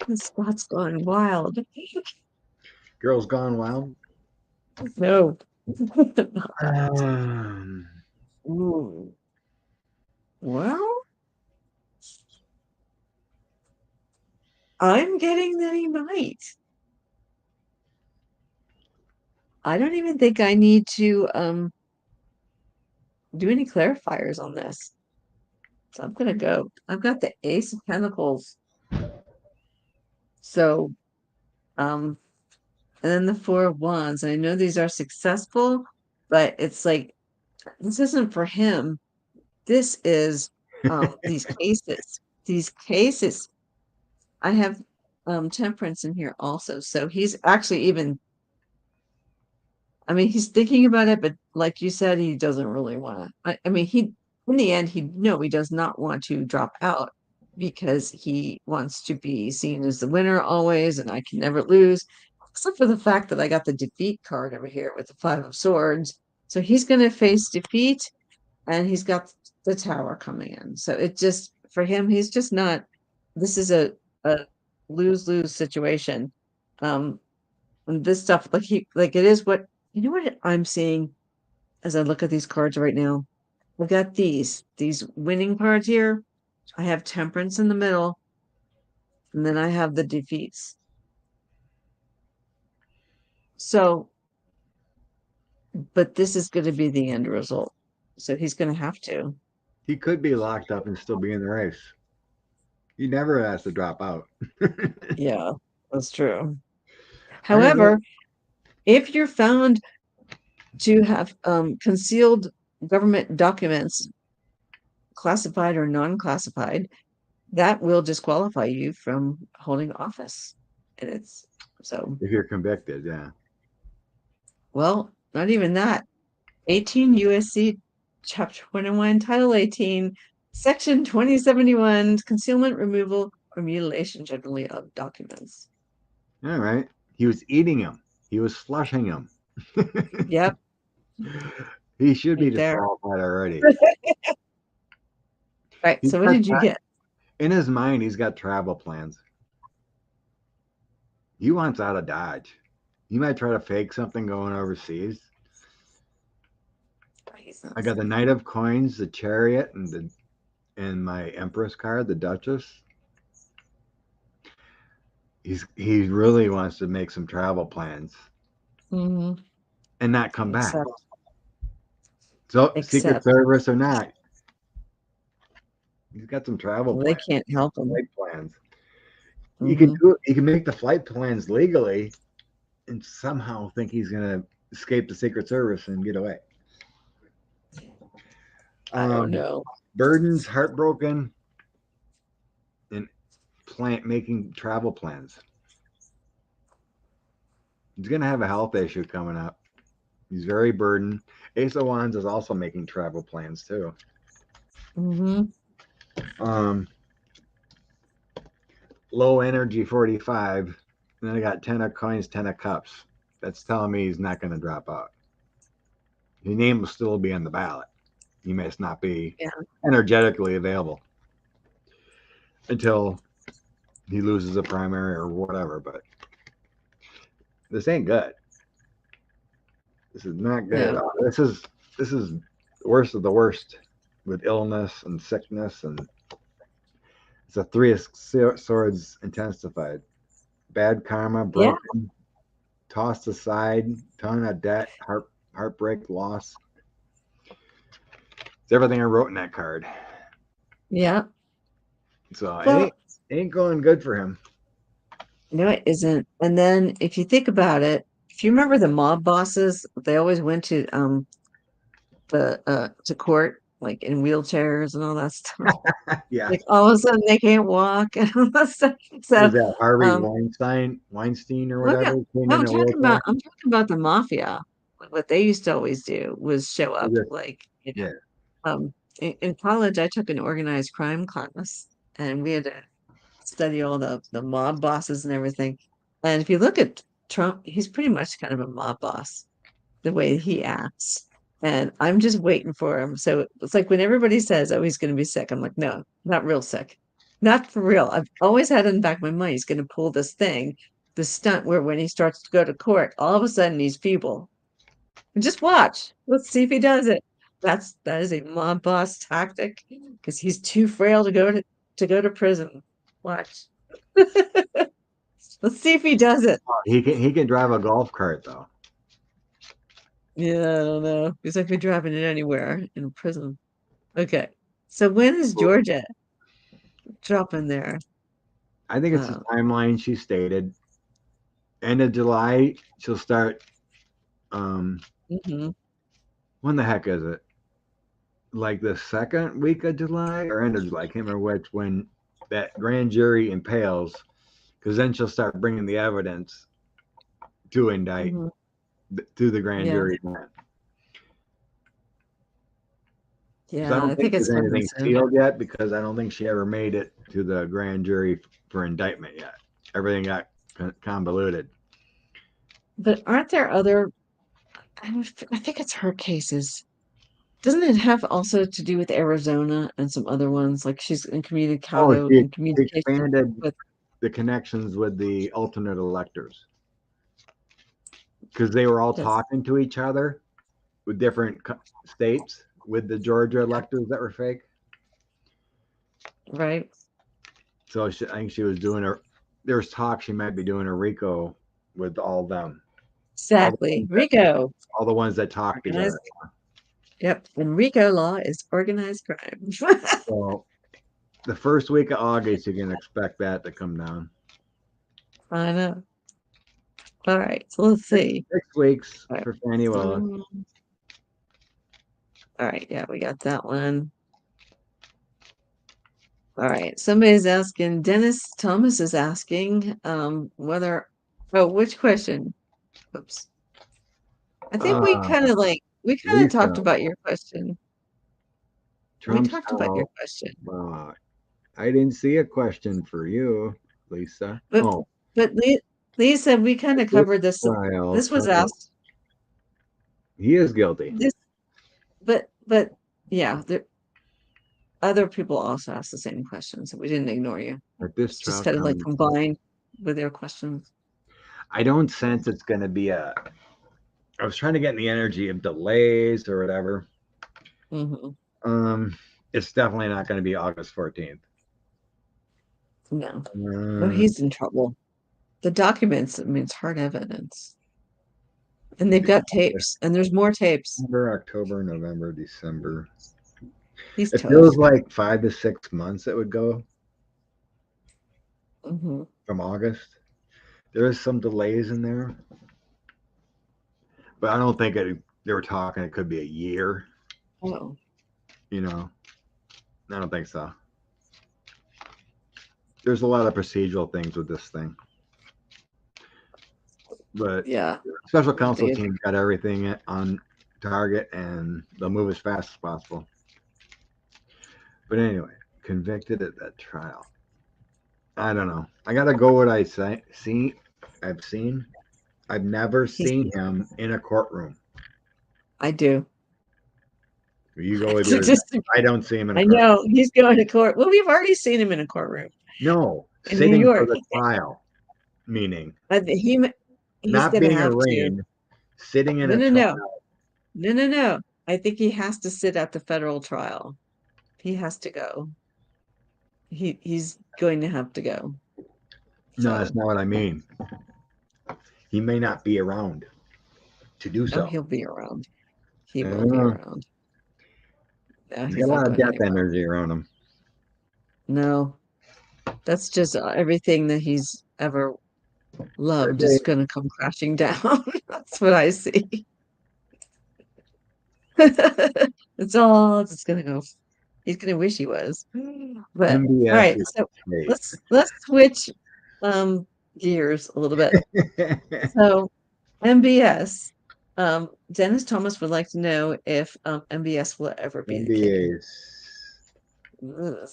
The spot's gone wild. Girls Gone Wild. No. Not that. Um, Ooh. Well, I'm getting that he might. I don't even think I need to do any clarifiers on this. So I'm gonna go. I've got the Ace of Pentacles. So um and then the Four of Wands. I know these are successful, but it's like this isn't for him. This is these cases. These cases. I have Temperance in here also. So he's actually even, I mean, he's thinking about it, but like you said, he doesn't really want to. I mean, he in the end, he does not want to drop out because he wants to be seen as the winner always, and I can never lose, except for the fact that I got the defeat card over here with the Five of Swords. So he's going to face defeat, and he's got the Tower coming in. So it just for him, he's just not. This is a lose-lose situation. Um, and this stuff, like it is what you know what I'm seeing as I look at these cards right now. I've got these winning cards here. I have Temperance in the middle, and then I have the defeats. So, but this is going to be the end result. So he's going to have to. he could be locked up and still be in the race. He never has to drop out. Yeah, that's true. I just However, if you're found to have concealed government documents, classified or non-classified, that will disqualify you from holding office. And it's so, if you're convicted, yeah. well, not even that. 18 USC Chapter 21, Title 18, Section 2071, concealment, removal, or mutilation generally of documents. All right. He was eating them. He was flushing them. Yep, He should be right there. disqualified already. Right. He's So what got did you get? in his mind, he's got travel plans. He wants out of Dodge. He might try to fake something going overseas. I got the Knight of Coins, the Chariot, and my Empress card, the Duchess. He really wants to make some travel plans Mhm. and not come back. Except, So Secret except Service or not, he's got some travel they plans, can't help him. flight plans. He can Mhm. do it. He can make the flight plans legally, and somehow think he's gonna escape the Secret Service and get away. I don't know. Burden's heartbroken and making travel plans. He's gonna have a health issue coming up. He's very burdened. Ace of Wands is also making travel plans too. Mm-hmm. Um, Low energy 45. And then I got 10 of coins, 10 of cups. That's telling me he's not going to drop out. His name will still be on the ballot. He may not be energetically available until he loses a primary or whatever. But this ain't good. This is not good. No. This is the worst of the worst with illness and sickness, and it's a three of swords intensified. Bad karma, Yeah. broken, tossed aside, ton of debt, heartbreak, loss. It's everything I wrote in that card. Yeah. So Well, it ain't going good for him. no, it isn't. And then if you think about it, if you remember the mob bosses, they always went to court like in wheelchairs and all that stuff. Yeah. Like all of a sudden they can't walk and all that stuff. What So was that? Harvey um Weinstein or well, yeah, whatever came no, in a wheelchair. I'm talking about the mafia. What they used to always do was show Was up it- like, Yeah. in college I took an organized crime class and we had to study all the mob bosses and everything. And if you look at Trump, he's pretty much kind of a mob boss, the way he acts. And I'm just waiting for him. So it's like when everybody says, oh, he's going to be sick, I'm like, no, not real sick. Not for real. I've always had in the back of my mind, he's going to pull this thing, this stunt where when he starts to go to court, all of a sudden he's feeble. And just watch. Let's see if he does it. That is a mob boss tactic because he's too frail to go to prison. Watch. Let's see if he does it. He can drive a golf cart though. Yeah, I don't know. He's like, we're driving it anywhere in prison. Okay. So when is Georgia dropping there? I think it's the Um, timeline she stated. End of July, she'll start. mhm. When the heck is it? Like the second week of July or end of July? I can't remember which. When that grand jury impales, because then she'll start bringing the evidence to indict Mhm. to the grand Yeah. jury. Because I Yeah. don't I think think it's there's coming anything soon. sealed yet, because I don't think she ever made it to the grand jury for indictment yet. Everything got convoluted. But aren't there other, I think it's her cases. Doesn't it have also to do with Arizona and some other ones? Like she's in Oh, in she communication expanded with the connections with the alternate electors because they were all this, talking to each other with different states with the Georgia electors that were fake. right? So I think she was doing her. There was talk she might be doing a RICO with all of them, all the Exactly. ones that, Rico. all the ones that talk together. Organized. Yep. And RICO law is organized crime. So the first week of August, you can expect that to come down. I know. All right. So let's see. 6 weeks All right. for Fannie Willis. So, all right. Yeah, we got that one. All right. Somebody's asking, Dennis Thomas is asking, whether, oh, which question? Oops. I think Uh, we kind of Lisa, talked about your question. We Trump's talked about your how question. I didn't see a question for you, Lisa. But Oh, but Lisa, we kind of this covered this. trial, This was asked he is guilty. this, but yeah, there other people also asked the same question, so we didn't ignore you. At this It's just trial kind of like comes, combined with their questions. I don't sense it's going to be a. I was trying to get in the energy of delays or whatever. Hmm. It's definitely not going to be August 14th. No, no, Uh, he's in trouble. The documents, I mean, it's hard evidence, and they've got tapes, and there's more tapes. September, October, November, December. He's It feels toast. like 5 to 6 months it would go Hmm. from August. There is some delays in there, but I don't think they were talking. It could be a year. Oh, You know, I don't think so. There's a lot of procedural things with this thing, but yeah. special I counsel think team got everything on target, and they'll move as fast as possible. But anyway, convicted at that trial. I don't know. I gotta go what I say. See, I've seen. I've never he's. seen him in a courtroom. I do. You go with yours. Just, I don't see him in a I courtroom. know he's going to court. Well, we've already seen him in a courtroom No, in New sitting for York. the trial, meaning He's not going to being have to. arraigned, sitting in No, a no, trial. no, no, no, no. I think he has to sit at the federal trial. He has to go. He's going to have to go. No, that's So, not what I mean. He may not be around to do oh, so. he'll be around. He I will don't be know. around. No, He's got he's a not lot of going death anywhere. energy around him. No, that's just everything that he's ever loved is Okay. going to come crashing down. That's what I see. It's all just going to go. He's going to wish he was. But all MBS right, is so great. let's switch um gears a little bit. So MBS, Dennis Thomas would like to know if MBS will ever be the king. MBA's. Ugh.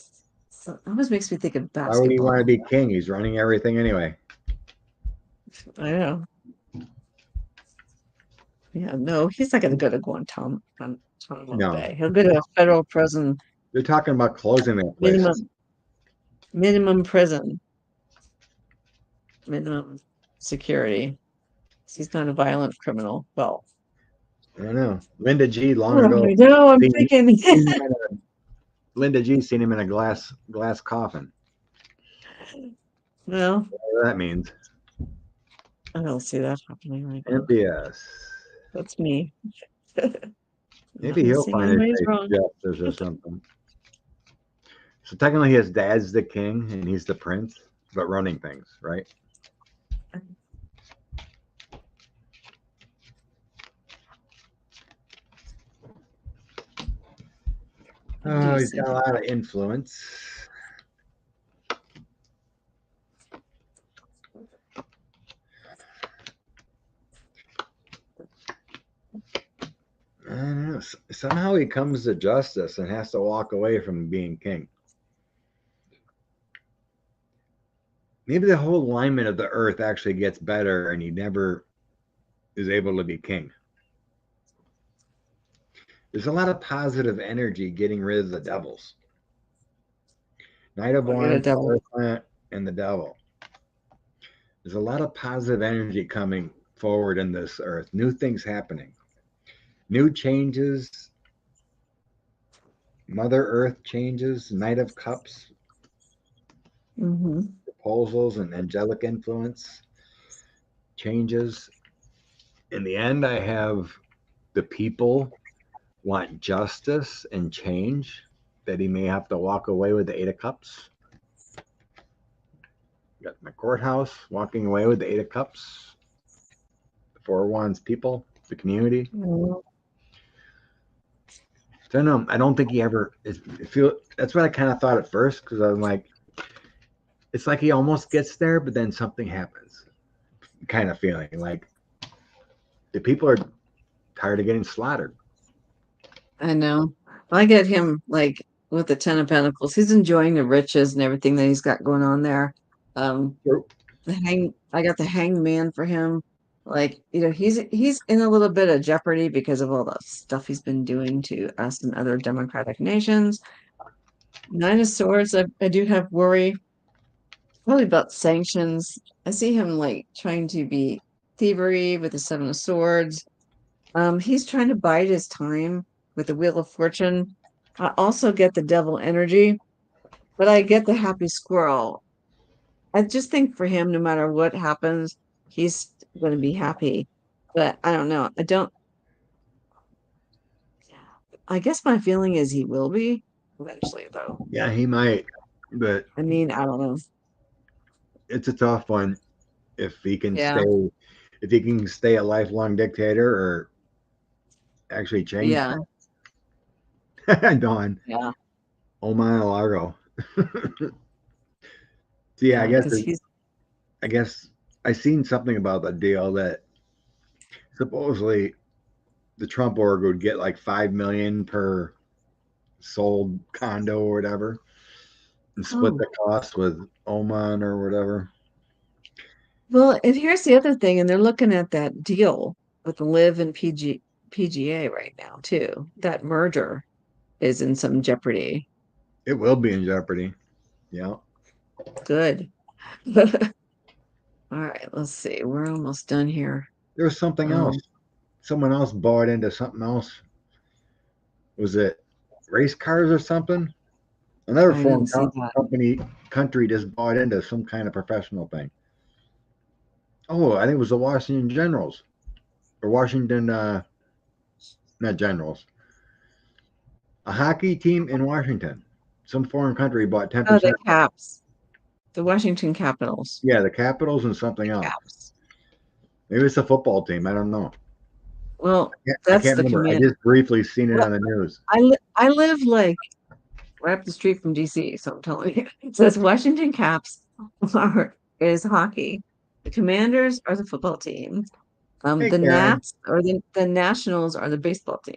So it almost makes me think of Why would he want to basketball. be king? He's running everything anyway. I know. Yeah, no, he's not going to go to Guantanamo No, Bay. He'll go to a federal prison, they're talking about closing that place. minimum minimum prison, minimum security. He's not a violent criminal. Well, I don't know. Linda G. long oh, ago I know. I'm seen, thinking. seen him in a, Linda G. seen him in a glass coffin. Well, Whatever that means. I don't see that happening right now. MBS. That's me. Maybe Not he'll saying find his anybody's way wrong. to justice or something. So technically, his dad's the king and he's the prince, but running things, right? I do Oh, he's see got a him. lot of influence. I don't know. Somehow he comes to justice and has to walk away from being king. Maybe the whole alignment of the earth actually gets better and he never is able to be king. There's a lot of positive energy getting rid of the devils. Knight of I get a Wands, devil. Hierophant, and the devil. There's a lot of positive energy coming forward in this earth. New things happening. New changes. Mother Earth changes. Knight of Cups. Hmm. Proposals and angelic influence changes. In the end, I have the people want justice and change, that he may have to walk away with the Eight of Cups. Got my courthouse walking away with the Eight of Cups. The Four of Wands people, the community. So no, I don't think he ever is. Feel that's what I kind of thought at first, because I'm like, it's like he almost gets there, but then something happens. Kind of feeling like the people are tired of getting slaughtered. I know. I get him like with the Ten of Pentacles. He's enjoying the riches and everything that he's got going on there. Um, I got the Hangman for him. Like, he's in a little bit of jeopardy because of all the stuff he's been doing to us and other democratic nations. Nine of Swords, I do have worry probably about sanctions. I see him like trying to be thievery with the Seven of Swords. He's trying to bide his time with the Wheel of Fortune. I also get the devil energy, but I get the happy squirrel. I just think for him, no matter what happens, he's going to be happy. But I don't know. I guess my feeling is he will be eventually, though. Yeah, he might, but I mean, I don't know. it's a tough one if he can Yeah. stay if he can stay a lifelong dictator or actually change Yeah, things. Dawn, yeah, Oman Largo. So yeah, yeah. Because he's I guess I seen something about the deal that supposedly the Trump org would get like 5 million per sold condo or whatever, and split oh the cost with Oman or whatever. well. And here's the other thing, and they're looking at that deal with the Live and PGA right now too. That merger is in some jeopardy. It will be in jeopardy. Yeah. Good. All right, let's see. We're almost done here. There was something else. Um, Someone else bought into something else. Was it race cars or something? Another I didn't foreign see that. country just bought into some kind of professional thing. Oh, I think it was the Washington Generals or Washington, not Generals, a hockey team in Washington. Some foreign country bought ten Oh, the percent. Caps, the Washington Capitals. Yeah, the Capitals and The something else. Caps. Maybe it's a football team. I don't know. Well, I that's can't the remember. I command. just briefly seen it Well, on the news. I live like right up the street from DC, so I'm telling you. It says Washington Caps is hockey. The Commanders are the football team. Hey, The Karen. Nats or the Nationals are the baseball team.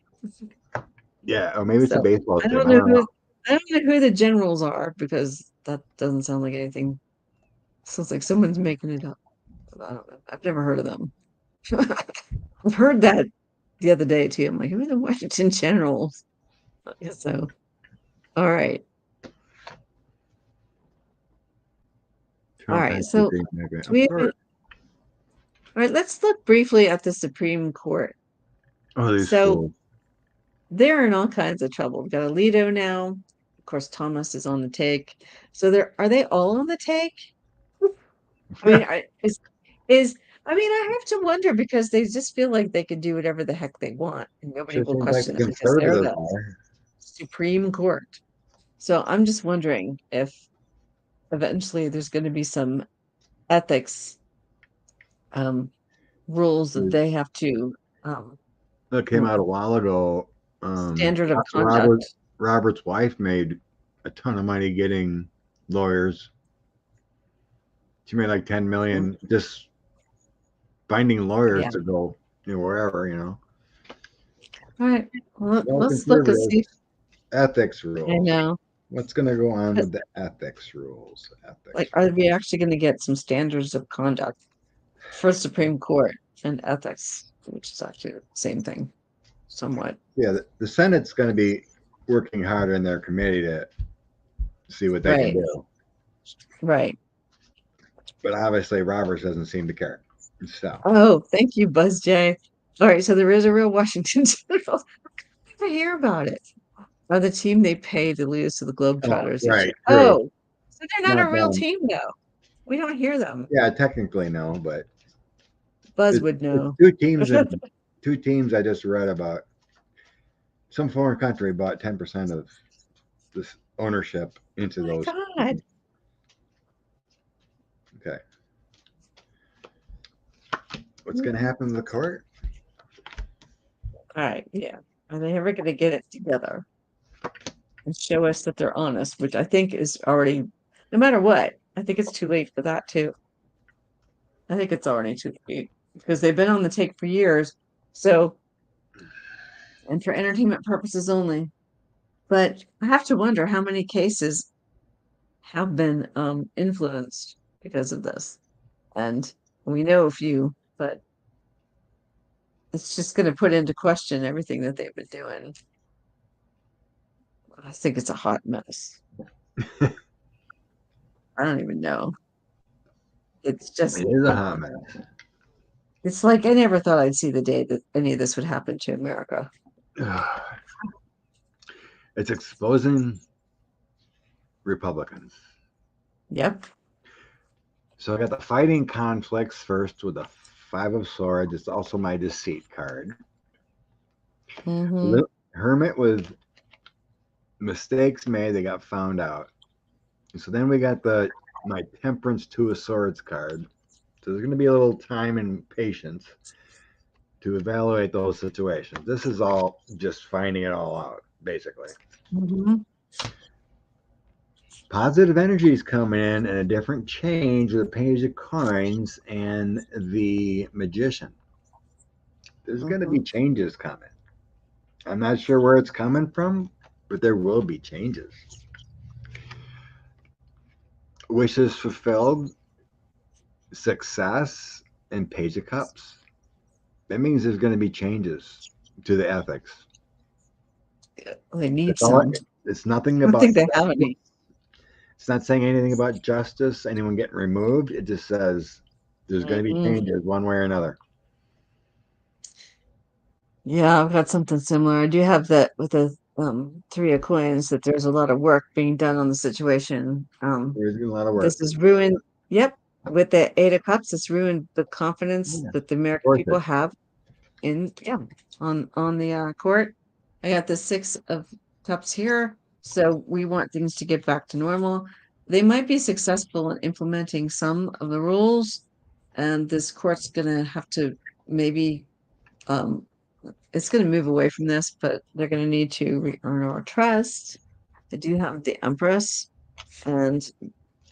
Yeah, or maybe it's a So baseball I team. don't I know don't know. I don't know who the Generals are because that doesn't sound like anything. Sounds like someone's making it up. I don't know. I've never heard of them. I've heard that the other day too. I'm like, who are the Washington Generals? So, all right. All Trump right. and So, do of we have, course. all right, let's look briefly at the Supreme Court. Oh, these So, fools. they're in all kinds of trouble. We've got Alito now. Of course, Thomas is on the take. So, are they all on the take? I mean, is I mean, I have to wonder because they just feel like they could do whatever the heck they want and nobody Sure will seems like the question them because they're conservatives the are. Supreme Court. So I'm just wondering if eventually there's going to be some ethics um, rules that they have to That came you out a know, while ago. standard of Robert conduct. Robert's wife made a ton of money getting lawyers. She made like 10 million just finding lawyers Yeah. to go wherever. All right. Well, Well, let's look and conservatives see. ethics I rules. know. What's going to go on But with the ethics rules? like, Ethics are we actually going to get some standards of conduct for Supreme Court and ethics, which is actually the same thing, somewhat. Yeah, the Senate's going to be working harder in their committee to see what they can Right. do. Right. But obviously, Roberts doesn't seem to care. So, Oh, thank you, Buzz J. All right, so there is a real Washington General. I never hear about it. Or the team they pay to lose to the oh, Globetrotters each right, year. true. Oh, so they're not a Not real them. team, though. We don't hear them. Yeah, technically no, but Buzz it's, would it's know. two teams and two teams I just read about. Some foreign country bought 10% of this ownership into My those God. teams. Okay, what's going to happen to the court? All right, yeah. Are they ever going to get it together and show us that they're honest, which I think is already, no matter what, I think it's too late for that too. I think it's already too late because they've been on the take for years. So, and for entertainment purposes only. But I have to wonder how many cases have been influenced because of this. And we know a few, but it's just going to put into question everything that they've been doing. I think it's a hot mess. I don't even know. It's just, It is a hot mess. it's like I never thought I'd see the day that any of this would happen to America. It's exposing Republicans. Yep. So I got the fighting conflicts first with the Five of Swords. It's also my deceit card. Hmm. Hermit with mistakes made, they got found out. So then we got my Temperance Two of Swords card. So there's going to be a little time and patience to evaluate those situations. This is all just finding it all out, basically. Mhm. Positive energy is coming in and a different change with the page of coins and the magician. There's going to be Mhm. changes coming. I'm not sure where it's coming from, but there will be changes. Wishes fulfilled, success, and page of cups. That means there's going to be changes to the ethics. They need It's all. some. It's nothing I don't about think they have justice. any. It's not saying anything about justice, anyone getting removed. It just says there's going to be Mhm. changes one way or another. Yeah, I've got something similar. I do have that with the three of coins that there's a lot of work being done on the situation. There's a lot of This work. is ruined. Yep, with the Eight of Cups, it's ruined the confidence Yeah, that the of American course people it. have in on the court. I got the Six of Cups here, so we want things to get back to normal. They might be successful in implementing some of the rules, and this court's gonna have to maybe um it's gonna move away from this, but they're gonna need to re-earn our trust. They do have the Empress and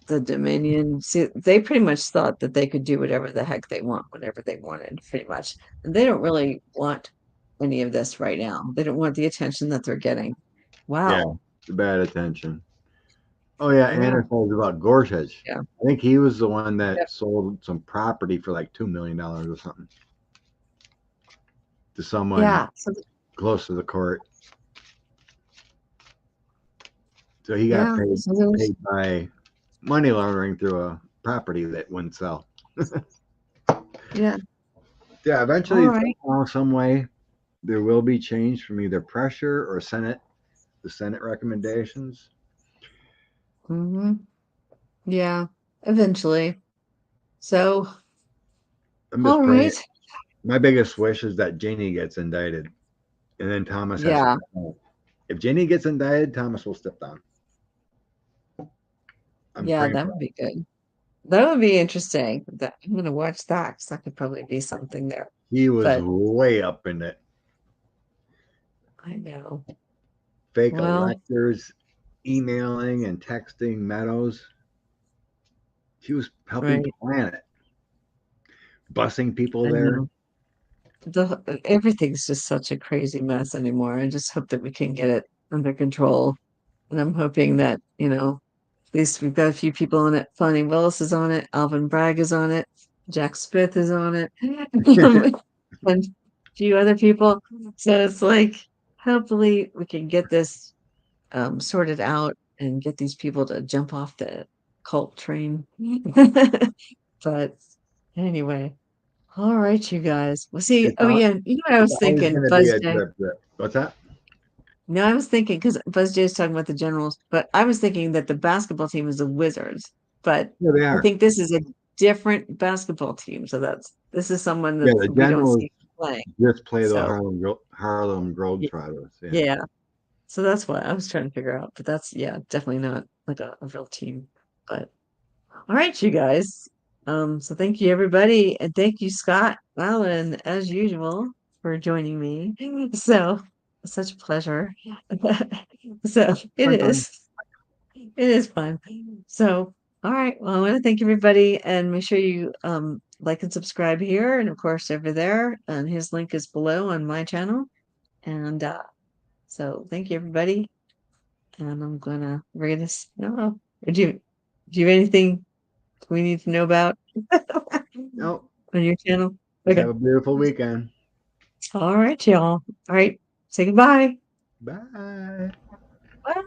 the Dominion. See, they pretty much thought that they could do whatever the heck they want, whenever they wanted, pretty much. And they don't really want any of this right now. They don't want the attention that they're getting. Yeah, Wow. it's bad attention. Oh yeah, I Anna know. told us about Gorsuch. Yeah. I think he was the one that Yep. sold some property for like $2 million or something to someone Yeah. So close to the court. So he got yeah. paid So there's paid by money laundering through a property that wouldn't sell. yeah. Yeah, All eventually right. somehow, some way, there will be change from either pressure or the Senate recommendations. Hmm. Yeah. Eventually. So I'm just all praying. right. My biggest wish is that Janie gets indicted, and then Thomas has to Yeah. step down. If Janie gets indicted, Thomas will step down. I'm Yeah, praying that for would that. be good. That would be interesting. That I'm gonna watch that because that could probably be something there. He was But way up in it. I know. Fake Well, electors, emailing and texting Meadows. She was helping right. plan it, busing people I there. know. Everything's just such a crazy mess anymore. I just hope that we can get it under control. And I'm hoping that, at least we've got a few people on it. Fonnie Willis is on it. Alvin Bragg is on it. Jack Smith is on it. And a few other people. So it's like, hopefully we can get this sorted out and get these people to jump off the cult train. But anyway. All right, you guys. Well, see, It's, oh al- yeah, you know what I it's was always thinking, going to be Buzz a J. drip drip. What's that? No, I was thinking because Buzz J is talking about the Generals, but I was thinking that the basketball team is the Wizards, but Yeah, they I are. think this is a different basketball team. So this is someone Yeah, that the we don't Generals see playing. just play the So Harlem y- Globetrotters. Yeah. yeah, so that's what I was trying to figure out. But that's yeah, definitely not like a real team. But all right, you guys. So thank you everybody, and thank you, Scott Allen, as usual, for joining me. So it's such a pleasure. So it Fun time. is. It is fun. So all right. Well, I want to thank everybody and make sure you like and subscribe here and of course over there. And his link is below on my channel. And so thank you everybody. And I'm gonna read this. No, do you have anything we need to know about No, on your channel? just Okay. have a beautiful weekend. All right, y'all. All right. Say goodbye. Bye. Bye.